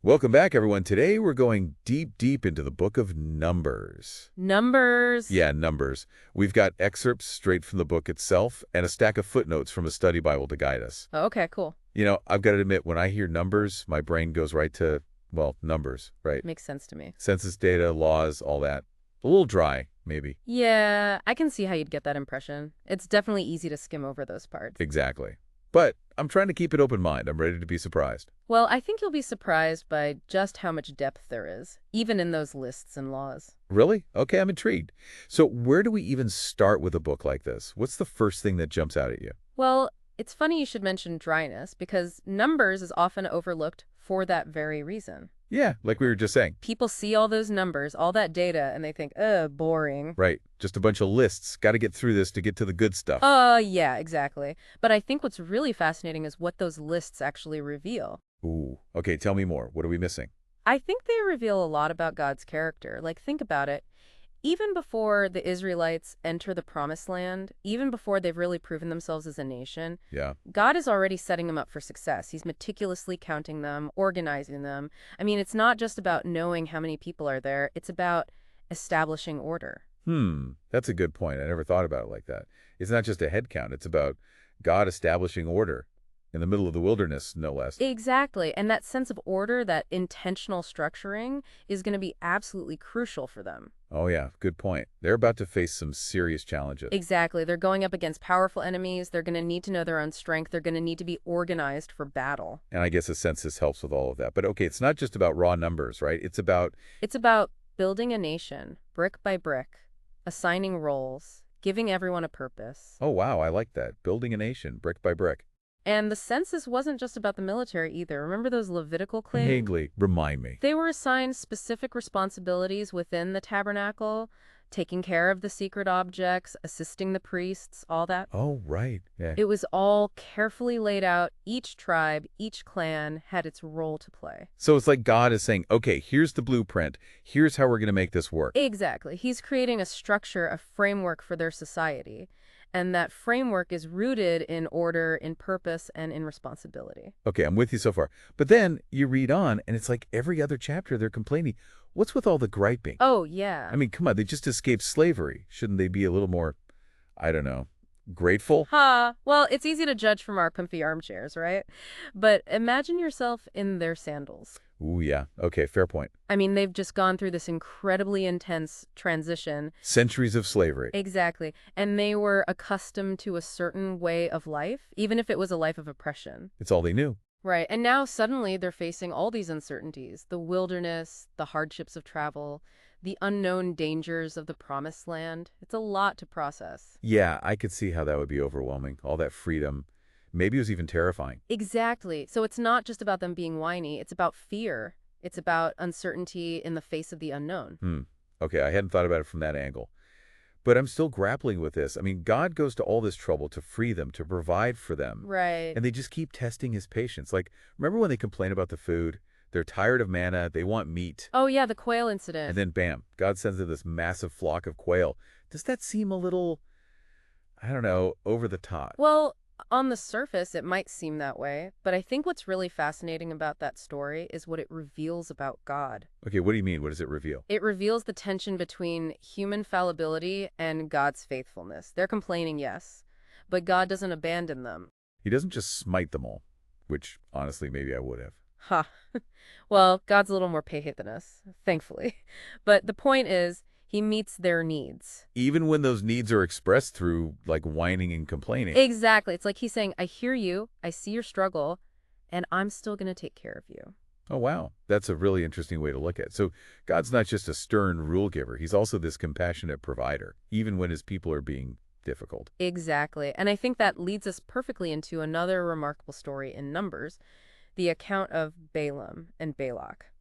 Welcome back, everyone. Today we're going deep into the book of Numbers. Numbers. Yeah, Numbers. We've got excerpts straight from the book itself and a stack of footnotes from a study Bible to guide us. Oh, okay, cool. I've got to admit, when I hear numbers, my brain goes right to, well, numbers, right? Makes sense to me. Census data, laws, all that. A little dry, maybe. Yeah, I can see how you'd get that impression. It's definitely easy to skim over those parts. Exactly. But I'm trying to keep an open mind. I'm ready to be surprised. Well, I think you'll be surprised by just how much depth there is, even in those lists and laws. Really? Okay, I'm intrigued. So where do we even start with a book like this? What's the first thing that jumps out at you? Well, it's funny you should mention dryness, because Numbers is often overlooked for that very reason. Yeah, like we were just saying. People see all those numbers, all that data, and they think, boring. Right. Just a bunch of lists. Got to get through this to get to the good stuff. Yeah, exactly. But I think what's really fascinating is what those lists actually reveal. Ooh. Okay, tell me more. What are we missing? I think they reveal a lot about God's character. Like, think about it. Even before the Israelites enter the Promised Land, even before they've really proven themselves as a nation, Yeah. God is already setting them up for success. He's meticulously counting them, organizing them. I mean, it's not just about knowing how many people are there. It's about establishing order. That's a good point. I never thought about it like that. It's not just a head count. It's about God establishing order in the middle of the wilderness, no less. Exactly. And that sense of order, that intentional structuring, is going to be absolutely crucial for them. Oh, yeah. Good point. They're about to face some serious challenges. Exactly. They're going up against powerful enemies. They're going to need to know their own strength. They're going to need to be organized for battle. And I guess a census helps with all of that. But okay, it's not just about raw numbers, right? It's about... It's about building a nation, brick by brick, assigning roles, giving everyone a purpose. Oh, wow. I like that. Building a nation, brick by brick. And the census wasn't just about the military either. Remember those Levitical claims? Higley, remind me. They were assigned specific responsibilities within the tabernacle, taking care of the secret objects, assisting the priests, all that. Oh, right. Yeah. It was all carefully laid out. Each tribe, each clan had its role to play. So it's like God is saying, okay, here's the blueprint. Here's how we're going to make this work. Exactly. He's creating a structure, a framework for their society. And that framework is rooted in order, in purpose, and in responsibility. Okay, I'm with you so far. But then you read on, and it's like every other chapter they're complaining. What's with all the griping? Oh, yeah. I mean, come on, they just escaped slavery. Shouldn't they be a little more, I don't know, grateful? Well, it's easy to judge from our comfy armchairs, right? But imagine yourself in their sandals. Ooh, yeah. Okay, fair point. I mean, they've just gone through this incredibly intense transition. Centuries of slavery. Exactly. And they were accustomed to a certain way of life, even if it was a life of oppression. It's all they knew. Right. And now suddenly they're facing all these uncertainties, the wilderness, the hardships of travel, the unknown dangers of the Promised Land. It's a lot to process. Yeah, I could see how that would be overwhelming. All that freedom. Maybe it was even terrifying. Exactly. So it's not just about them being whiny. It's about fear. It's about uncertainty in the face of the unknown. Okay, I hadn't thought about it from that angle. But I'm still grappling with this. I mean, God goes to all this trouble to free them, to provide for them. Right. And they just keep testing his patience. Like, remember when they complain about the food? They're tired of manna. They want meat. Oh, yeah, the quail incident. And then, bam, God sends them this massive flock of quail. Does that seem a little, I don't know, over the top? Well, on the surface, it might seem that way, but I think what's really fascinating about that story is what it reveals about God. Okay, what do you mean? What does it reveal? It reveals the tension between human fallibility and God's faithfulness. They're complaining, yes, but God doesn't abandon them. He doesn't just smite them all, which, honestly, maybe I would have. Ha. Well, God's a little more patient than us, thankfully. But the point is, he meets their needs. Even when those needs are expressed through, like, whining and complaining. Exactly. It's like he's saying, I hear you, I see your struggle, and I'm still going to take care of you. Oh, wow. That's a really interesting way to look at it. So God's not just a stern rule giver. He's also this compassionate provider, even when his people are being difficult. Exactly. And I think that leads us perfectly into another remarkable story in Numbers, the account of Balaam and Balak.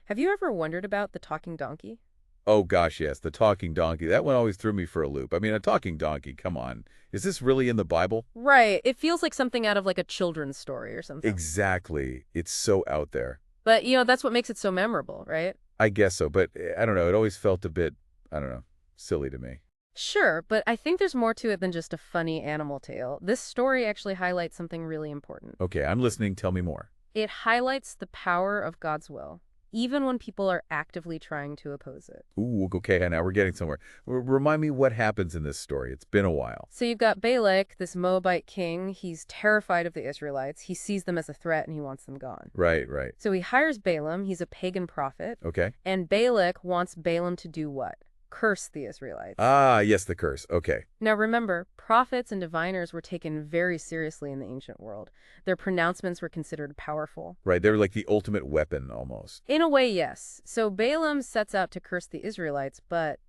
Have you ever wondered about the talking donkey? Oh, gosh, yes, the talking donkey. That one always threw me for a loop. I mean, a talking donkey, come on. Is this really in the Bible? Right. It feels like something out of like a children's story or something. Exactly. It's so out there. But, that's what makes it so memorable, right? I guess so, but I don't know. It always felt a bit, I don't know, silly to me. Sure, but I think there's more to it than just a funny animal tale. This story actually highlights something really important. Okay, I'm listening. Tell me more. It highlights the power of God's will, even when people are actively trying to oppose it. Ooh, okay, now we're getting somewhere. Remind me what happens in this story. It's been a while. So you've got Balak, this Moabite king. He's terrified of the Israelites. He sees them as a threat and he wants them gone. Right, right. So he hires Balaam. He's a pagan prophet. Okay. And Balak wants Balaam to do what? Curse the Israelites. Ah, yes, the curse. Okay. Now remember, prophets and diviners were taken very seriously in the ancient world. Their pronouncements were considered powerful. Right, they're like the ultimate weapon, almost. In a way, yes. So Balaam sets out to curse the Israelites, but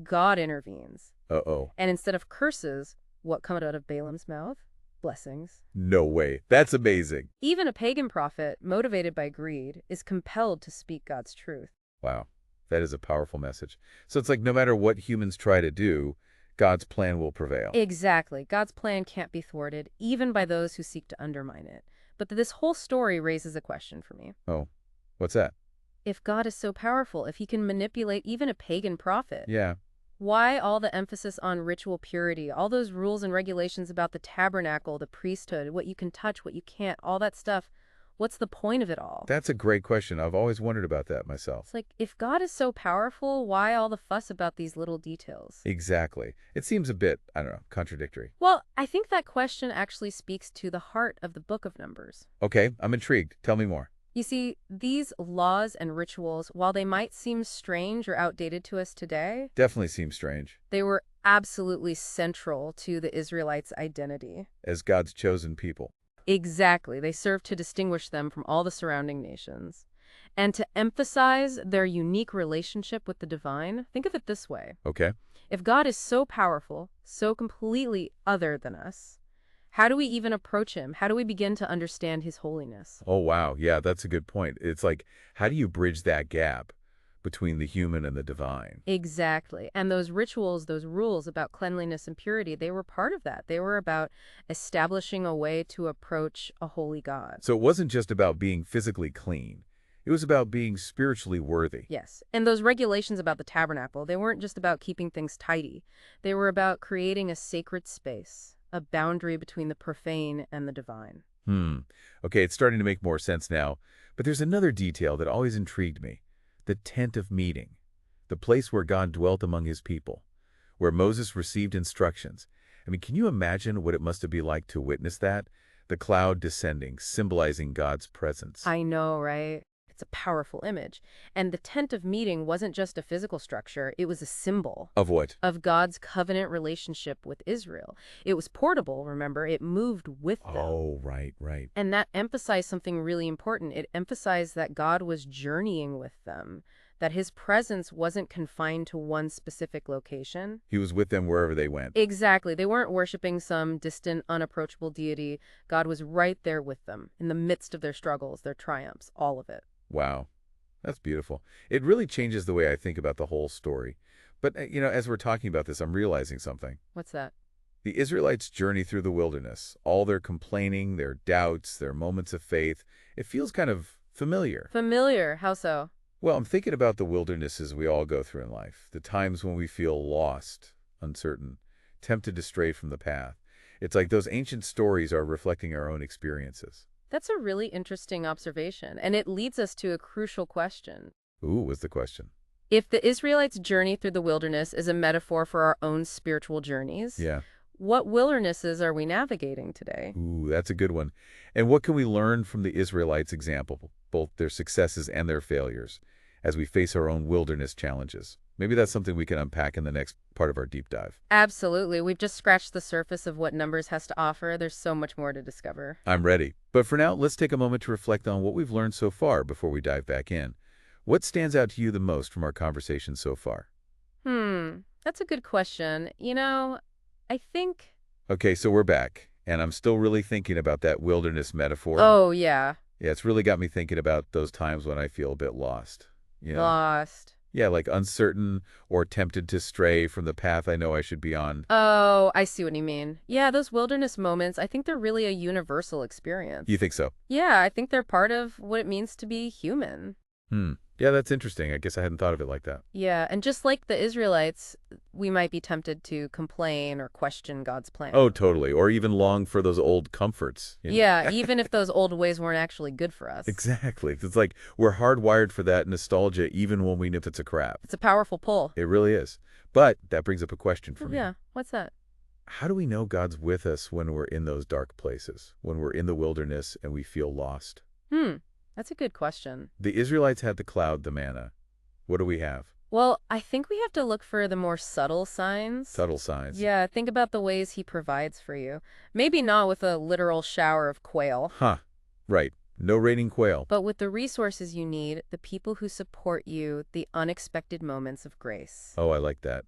God intervenes. Uh-oh. And instead of curses, what comes out of Balaam's mouth? Blessings. No way. That's amazing. Even a pagan prophet, motivated by greed, is compelled to speak God's truth. Wow. That is a powerful message. So it's like no matter what humans try to do, God's plan will prevail. Exactly. God's plan can't be thwarted, even by those who seek to undermine it. But this whole story raises a question for me. Oh, what's that? If God is so powerful, if he can manipulate even a pagan prophet, Yeah. why all the emphasis on ritual purity, all those rules and regulations about the tabernacle, the priesthood, what you can touch, what you can't, all that stuff? What's the point of it all? That's a great question. I've always wondered about that myself. It's like, if God is so powerful, why all the fuss about these little details? Exactly. It seems a bit, I don't know, contradictory. Well, I think that question actually speaks to the heart of the book of Numbers. Okay, I'm intrigued. Tell me more. You see, these laws and rituals, while they might seem strange or outdated to us today, Definitely seems strange. they were absolutely central to the Israelites' identity. As God's chosen people. Exactly. They served to distinguish them from all the surrounding nations. And to emphasize their unique relationship with the divine, think of it this way. Okay. If God is so powerful, so completely other than us, how do we even approach him? How do we begin to understand his holiness? Oh, wow. Yeah, that's a good point. It's like, how do you bridge that gap between the human and the divine? Exactly. And those rituals, those rules about cleanliness and purity, they were part of that. They were about establishing a way to approach a holy God. So it wasn't just about being physically clean. It was about being spiritually worthy. Yes. And those regulations about the tabernacle, they weren't just about keeping things tidy. They were about creating a sacred space, a boundary between the profane and the divine. Okay, it's starting to make more sense now. But there's another detail that always intrigued me. The tent of meeting. The place where God dwelt among his people. Where Moses received instructions. I mean, can you imagine what it must have been like to witness that? The cloud descending, symbolizing God's presence. I know, right? It's a powerful image. And the tent of meeting wasn't just a physical structure, it was a symbol Of what? of God's covenant relationship with Israel. It was portable, remember? It moved with them. Oh, right, right. And that emphasized something really important. It emphasized that God was journeying with them, that his presence wasn't confined to one specific location. He was with them wherever they went. Exactly. They weren't worshiping some distant, unapproachable deity. God was right there with them, in the midst of their struggles, their triumphs, all of it. Wow. That's beautiful. It really changes the way I think about the whole story. But, as we're talking about this, I'm realizing something. What's that? The Israelites' journey through the wilderness, all their complaining, their doubts, their moments of faith, it feels kind of familiar. Familiar. How so? Well, I'm thinking about the wildernesses we all go through in life, the times when we feel lost, uncertain, tempted to stray from the path. It's like those ancient stories are reflecting our own experiences. That's a really interesting observation, and it leads us to a crucial question. Ooh, was the question. If the Israelites' journey through the wilderness is a metaphor for our own spiritual journeys, Yeah. what wildernesses are we navigating today? Ooh, that's a good one. And what can we learn from the Israelites' example, both their successes and their failures, as we face our own wilderness challenges? Maybe that's something we can unpack in the next part of our deep dive. Absolutely. We've just scratched the surface of what Numbers has to offer. There's so much more to discover. I'm ready. But for now, let's take a moment to reflect on what we've learned so far before we dive back in. What stands out to you the most from our conversation so far? That's a good question. I think... Okay, so we're back, and I'm still really thinking about that wilderness metaphor. Oh, yeah. Yeah, it's really got me thinking about those times when I feel a bit lost. Lost. Yeah, like uncertain or tempted to stray from the path I know I should be on. Oh, I see what you mean. Yeah, those wilderness moments, I think they're really a universal experience. You think so? Yeah, I think they're part of what it means to be human. Hmm. Yeah, that's interesting. I guess I hadn't thought of it like that. Yeah, and just like the Israelites, we might be tempted to complain or question God's Oh, plan. totally. Or even long for those old comforts. Yeah, even if those old ways weren't actually good for us. Exactly. It's like we're hardwired for that nostalgia even when we know it's a crap. It's a powerful pull. It really is. But that brings up a question for me. Yeah, what's that? How do we know God's with us when we're in those dark places, when we're in the wilderness and we feel lost? Hmm, that's a good question. The Israelites had the cloud, the manna. What do we have? Well, I think we have to look for the more subtle signs. Subtle signs. Yeah, think about the ways he provides for you. Maybe not with a literal shower of quail, Huh. Right. No raining quail. but with the resources you need, the people who support you, the unexpected moments of grace. Oh, I like that.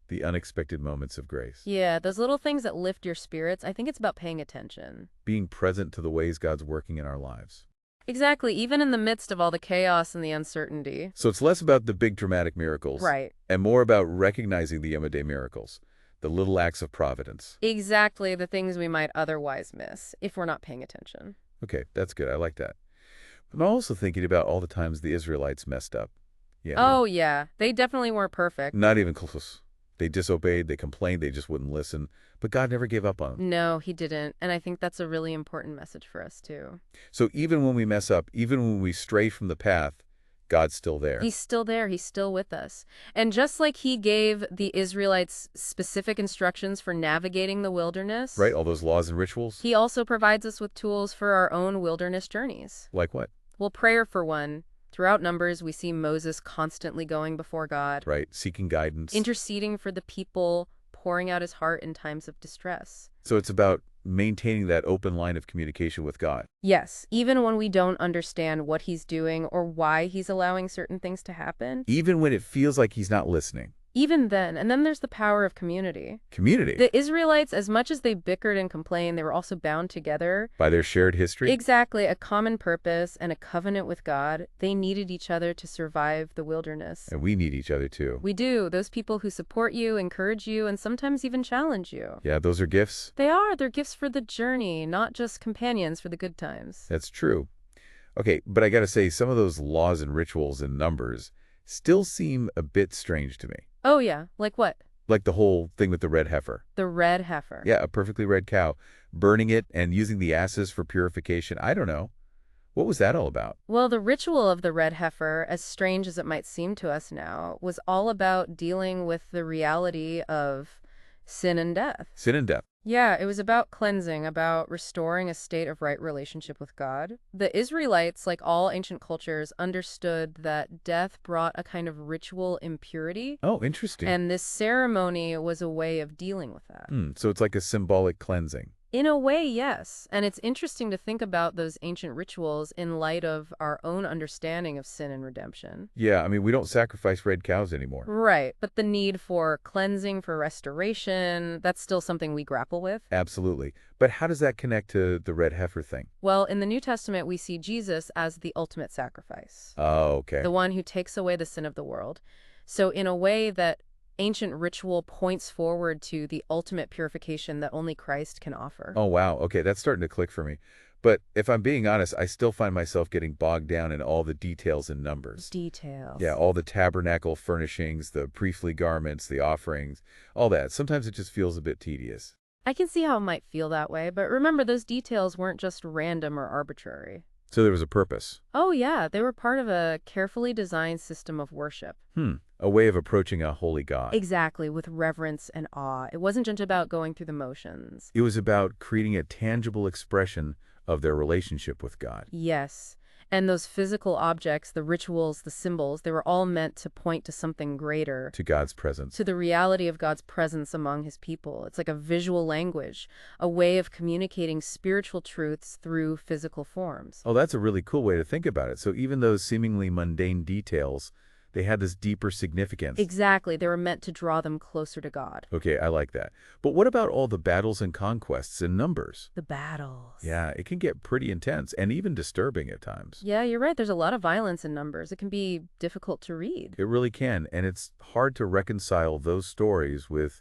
The unexpected moments of grace. Yeah, those little things that lift your spirits, I think it's about paying attention. Being present to the ways God's working in our lives. Exactly, even in the midst of all the chaos and the uncertainty. So it's less about the big dramatic miracles Right. and more about recognizing the everyday miracles, the little acts of providence. Exactly the things we might otherwise miss if we're not paying attention. Okay, that's good. I like that. But I'm also thinking about all the times the Israelites messed up. Oh, yeah, they definitely weren't perfect. Not even close. They disobeyed, they complained, they just wouldn't listen. But God never gave up on them. No, he didn't. And I think that's a really important message for us, too. So even when we mess up, even when we stray from the path, God's still there. He's still there. He's still with us. And just like he gave the Israelites specific instructions for navigating the wilderness, Right? All those laws and rituals? he also provides us with tools for our own wilderness journeys. Like what? Well, prayer for one. Throughout Numbers, we see Moses constantly going before God, Right? Seeking guidance. interceding for the people, pouring out his heart in times of distress. So it's about maintaining that open line of communication with God. Yes, even when we don't understand what he's doing or why he's allowing certain things to happen, Even when it feels like he's not listening. even then. And then there's the power of community. Community. The Israelites, as much as they bickered and complained, they were also bound together. By their shared history. Exactly, a common purpose and a covenant with God. They needed each other to survive the wilderness. And we need each other too. We do. Those people who support you, encourage you, and sometimes even challenge you. Yeah, those are gifts. They are. They're gifts for the journey, not just companions for the good times. That's true. Okay, but I gotta say, some of those laws and rituals and numbers still seem a bit strange to me. Oh, yeah. Like what? Like the whole thing with the red heifer. The red heifer. Yeah, a perfectly red cow. Burning it and using the ashes for purification. I don't know. What was that all about? Well, the ritual of the red heifer, as strange as it might seem to us now, was all about dealing with the reality of sin and death. Sin and death. Yeah, it was about cleansing, about restoring a state of right relationship with God. The Israelites, like all ancient cultures, understood that death brought a kind of ritual impurity, Oh, interesting. and this ceremony was a way of dealing with that. So it's like a symbolic cleansing. In a way, yes. And it's interesting to think about those ancient rituals in light of our own understanding of sin and redemption. Yeah, I mean, we don't sacrifice red cows anymore. Right, but the need for cleansing, for restoration, that's still something we grapple with. Absolutely. But how does that connect to the red heifer thing? Well, in the New Testament, we see Jesus as the ultimate sacrifice, Oh, okay. the one who takes away the sin of the world. So in a way, that ancient ritual points forward to the ultimate purification that only Christ can offer. Oh, wow. Okay, that's starting to click for me. But if I'm being honest, I still find myself getting bogged down in all the details and numbers. Details. Yeah, all the tabernacle furnishings, the priestly garments, the offerings, all that. Sometimes it just feels a bit tedious. I can see how it might feel that way, but remember, those details weren't just random or arbitrary. So there was a purpose. Oh, yeah, they were part of a carefully designed system of worship. A way of approaching a holy God. Exactly, with reverence and awe. It wasn't just about going through the motions. It was about creating a tangible expression of their relationship with God. Yes. And those physical objects, the rituals, the symbols, they were all meant to point to something greater, To God's presence. to the reality of God's presence among his people. It's like a visual language, a way of communicating spiritual truths through physical forms. Oh, that's a really cool way to think about it. So even those seemingly mundane details, they had this deeper significance. Exactly. They were meant to draw them closer to God. Okay, I like that. But what about all the battles and conquests in Numbers? The battles. Yeah, it can get pretty intense and even disturbing at times. Yeah, you're right. There's a lot of violence in Numbers. It can be difficult to read. It really can, and it's hard to reconcile those stories with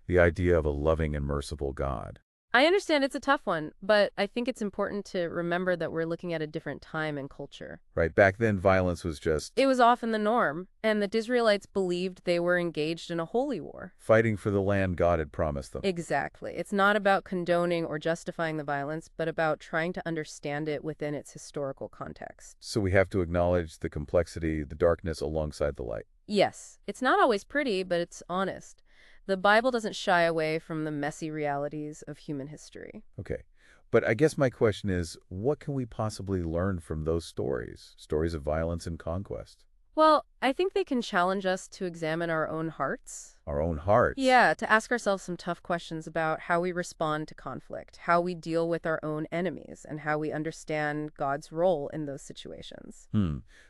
the idea of a loving and merciful God. I understand it's a tough one, but I think it's important to remember that we're looking at a different time and culture. Right? Back then, violence was just It was often the norm, and the Israelites believed they were engaged in a holy war. fighting for the land God had promised them. Exactly. It's not about condoning or justifying the violence, but about trying to understand it within its historical context. So we have to acknowledge the complexity, the darkness alongside the light. Yes, it's not always pretty, but it's honest. The Bible doesn't shy away from the messy realities of human history. Okay. But I guess my question is, what can we possibly learn from those stories? Stories of violence and conquest. Well, I think they can challenge us to examine our own hearts. Our own hearts. Yeah, to ask ourselves some tough questions about how we respond to conflict, how we deal with our own enemies, and how we understand God's role in those situations.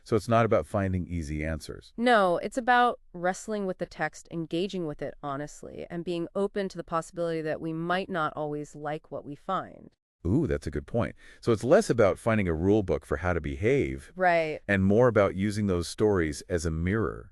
So it's not about finding easy answers. No, it's about wrestling with the text, engaging with it honestly, and being open to the possibility that we might not always like what we find. Ooh, that's a good point. So it's less about finding a rule book for how to behave Right. and more about using those stories as a mirror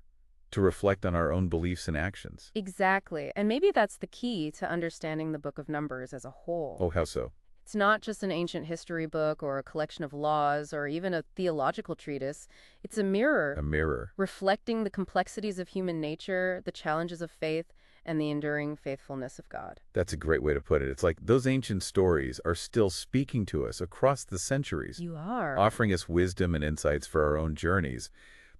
to reflect on our own beliefs and actions. Exactly. And maybe that's the key to understanding the Book of Numbers as a whole. Oh, how so? It's not just an ancient history book or a collection of laws or even a theological treatise. It's a mirror A mirror. reflecting the complexities of human nature, the challenges of faith, and the enduring faithfulness of God. That's a great way to put it. It's like those ancient stories are still speaking to us across the centuries, You are. offering us wisdom and insights for our own journeys.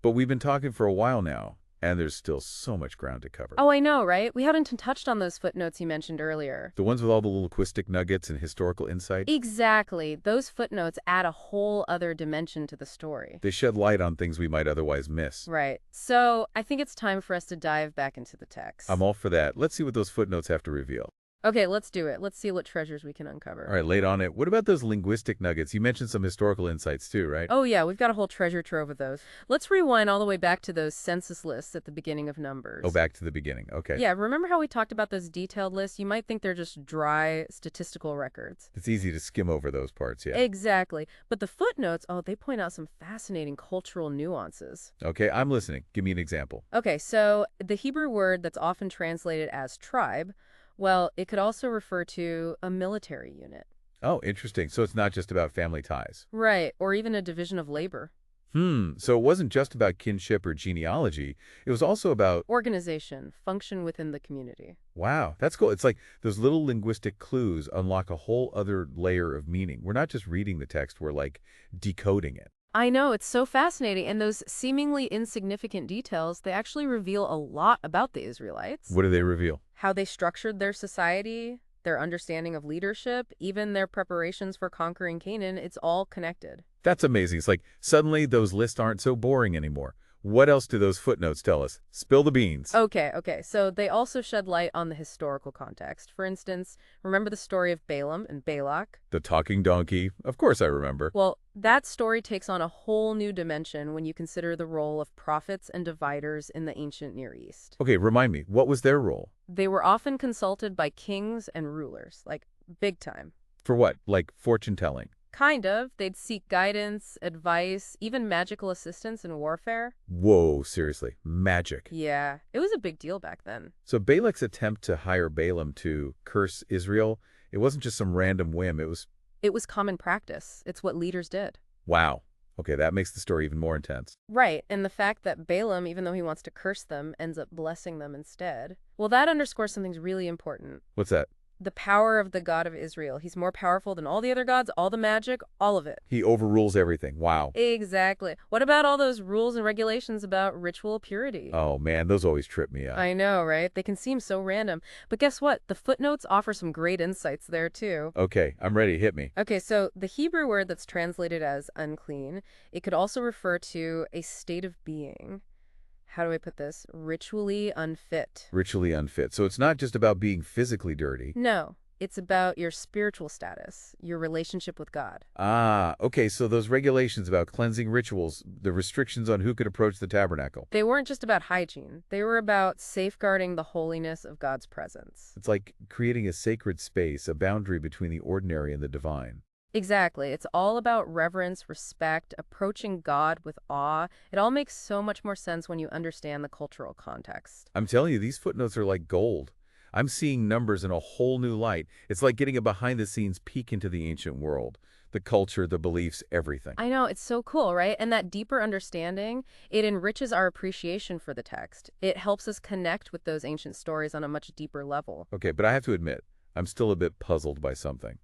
But we've been talking for a while now, and there's still so much ground to cover. Oh, I know, right? We haven't touched on those footnotes you mentioned earlier. The ones with all the linguistic nuggets and historical insight, Exactly. Those footnotes add a whole other dimension to the story. they shed light on things we might otherwise miss. Right. So I think it's time for us to dive back into the text. I'm all for that. Let's see what those footnotes have to reveal. Okay, let's do it. Let's see what treasures we can uncover. All right, late on it. What about those linguistic nuggets? You mentioned some historical insights too, right? Oh, yeah, we've got a whole treasure trove of those. Let's rewind all the way back to those census lists at the beginning of Numbers. Oh, back to the beginning. Okay. Yeah, remember how we talked about those detailed lists? You might think they're just dry statistical records. It's easy to skim over those parts, yeah. Exactly. But the footnotes, oh, they point out some fascinating cultural nuances. Okay, I'm listening. Give me an example. Okay, so the Hebrew word that's often translated as tribe, well, it could also refer to a military unit. Oh, interesting. So it's not just about family ties. Right, or even a division of labor. So it wasn't just about kinship or genealogy. It was also about, Organization, function within the community. wow, that's cool. It's like those little linguistic clues unlock a whole other layer of meaning. We're not just reading the text, we're like decoding it. I know, it's so fascinating, and those seemingly insignificant details, they actually reveal a lot about the Israelites. What do they reveal? How they structured their society, their understanding of leadership, even their preparations for conquering Canaan, it's all connected. That's amazing. It's like suddenly those lists aren't so boring anymore. What else do those footnotes tell us? Spill the beans. Okay. So they also shed light on the historical context. For instance, remember the story of Balaam and Balak? The talking donkey. Of course I remember. Well, that story takes on a whole new dimension when you consider the role of prophets and dividers in the ancient Near East. Okay, remind me, what was their role? They were often consulted by kings and rulers, like big time. For what? Like fortune telling? Kind of. They'd seek guidance, advice, even magical assistance in warfare. Whoa, seriously. Magic. Yeah, it was a big deal back then. So Balak's attempt to hire Balaam to curse Israel, it wasn't just some random whim. It was, It was common practice. It's what leaders did. wow. Okay, that makes the story even more intense. Right, and the fact that Balaam, even though he wants to curse them, ends up blessing them instead. Well, that underscores something really important. What's that? The power of the God of Israel. He's more powerful than all the other gods, all the magic, all of it. He overrules everything. Wow. Exactly. What about all those rules and regulations about ritual purity? Oh man, those always trip me up. I know, right? They can seem so random. But guess what? The footnotes offer some great insights there, too. Okay, I'm ready. Hit me. Okay, so the Hebrew word that's translated as unclean, it could also refer to a state of being. How do I put this? Ritually unfit. Ritually unfit. So it's not just about being physically dirty. No, it's about your spiritual status, your relationship with God. Ah, okay, so those regulations about cleansing rituals, the restrictions on who could approach the tabernacle. They weren't just about hygiene. They were about safeguarding the holiness of God's presence. It's like creating a sacred space, a boundary between the ordinary and the divine. Exactly. It's all about reverence, respect, approaching God with awe. It all makes so much more sense when you understand the cultural context. I'm telling you, these footnotes are like gold. I'm seeing numbers in a whole new light. It's like getting a behind-the-scenes peek into the ancient world. The culture, the beliefs, everything. I know, it's so cool, right? And that deeper understanding, it enriches our appreciation for the text. It helps us connect with those ancient stories on a much deeper level. Okay, but I have to admit, I'm still a bit puzzled by something.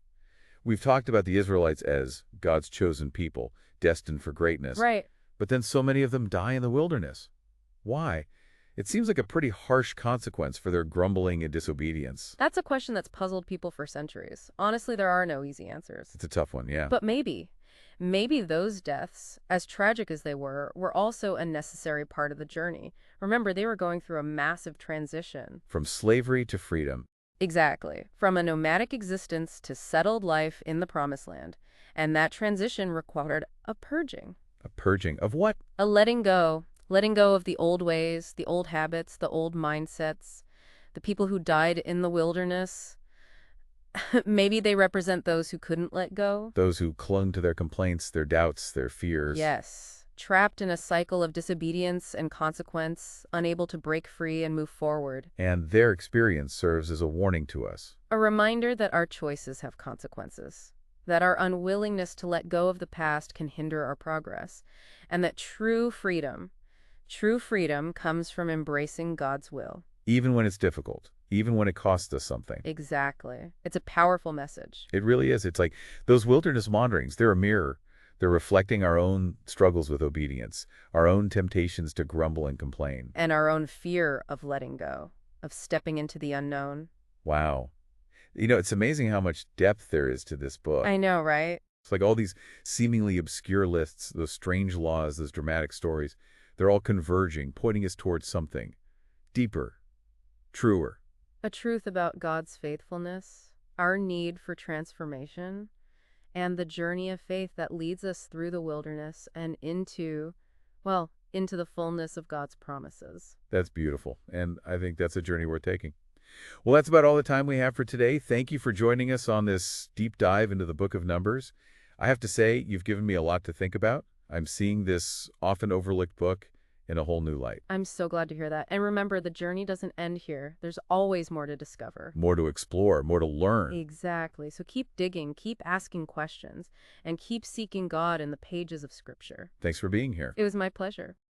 We've talked about the Israelites as God's chosen people, destined for greatness, Right. but then so many of them die in the wilderness. Why? It seems like a pretty harsh consequence for their grumbling and disobedience. That's a question that's puzzled people for centuries. Honestly, there are no easy answers. It's a tough one, yeah. But maybe those deaths, as tragic as they were also a necessary part of the journey. Remember, they were going through a massive transition. From slavery to freedom. Exactly. From a nomadic existence to settled life in the Promised Land. And that transition required a purging. A purging of what? A letting go. Letting go of the old ways, the old habits, the old mindsets. The people who died in the wilderness. Maybe they represent those who couldn't let go. Those who clung to their complaints, their doubts, their fears. Yes. Trapped in a cycle of disobedience and consequence, unable to break free and move forward. And their experience serves as a warning to us. A reminder that our choices have consequences, that our unwillingness to let go of the past can hinder our progress, and that true freedom comes from embracing God's will. Even when it's difficult. Even when it costs us something. Exactly. It's a powerful message. It really is. It's like those wilderness wanderings, they're a mirror. They're reflecting our own struggles with obedience, our own temptations to grumble and complain. And our own fear of letting go, of stepping into the unknown. Wow. It's amazing how much depth there is to this book. I know, right? It's like all these seemingly obscure lists, those strange laws, those dramatic stories, they're all converging, pointing us towards something deeper, truer. A truth about God's faithfulness, our need for transformation, and the journey of faith that leads us through the wilderness and into the fullness of God's promises. That's beautiful, and I think that's a journey worth taking. Well, that's about all the time we have for today. Thank you for joining us on this deep dive into the book of Numbers. I have to say, you've given me a lot to think about. I'm seeing this often overlooked book in a whole new light. I'm so glad to hear that. And remember, the journey doesn't end here. There's always more to discover. More to explore, more to learn. Exactly. So keep digging, keep asking questions, and keep seeking God in the pages of Scripture. Thanks for being here. It was my pleasure.